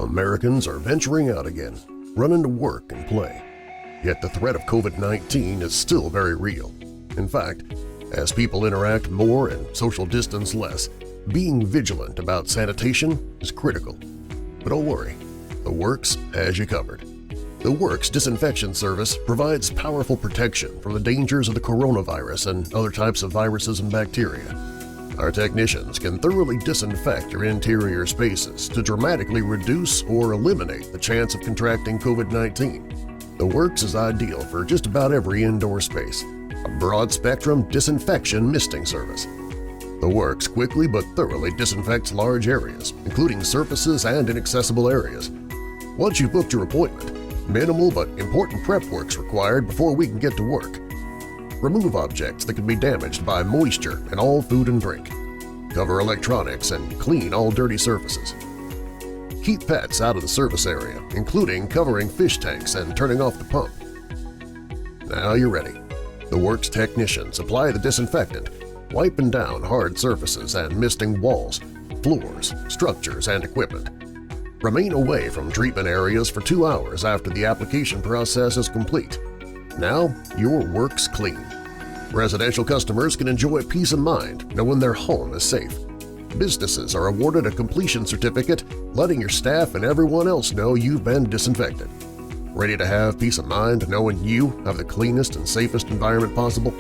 Americans are venturing out again, running to work and play. Yet the threat of COVID-19 is still very real. In fact, as people interact more and social distance less, being vigilant about sanitation is critical. But don't worry, the Worx has you covered. The Worx Disinfection Service provides powerful protection from the dangers of the coronavirus and other types of viruses and bacteria. Our technicians can thoroughly disinfect your interior spaces to dramatically reduce or eliminate the chance of contracting COVID-19. The Worx is ideal for just about every indoor space, a broad-spectrum disinfection misting service. The Worx quickly but thoroughly disinfects large areas, including surfaces and inaccessible areas. Once you've booked your appointment, minimal but important prep work's required before we can get to work. Remove objects that can be damaged by moisture in all food and drink. Cover electronics and clean all dirty surfaces. Keep pets out of the service area, including covering fish tanks and turning off the pump. Now you're ready. The Worx technicians apply the disinfectant, wiping down hard surfaces and misting walls, floors, structures, and equipment. Remain away from treatment areas for 2 hours after the application process is complete. Now your work's clean. Residential customers can enjoy peace of mind knowing their home is safe. Businesses are awarded a completion certificate letting your staff and everyone else know you've been disinfected. Ready to have peace of mind knowing you have the cleanest and safest environment possible?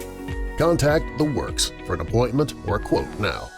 Contact The Worx for an appointment or a quote now.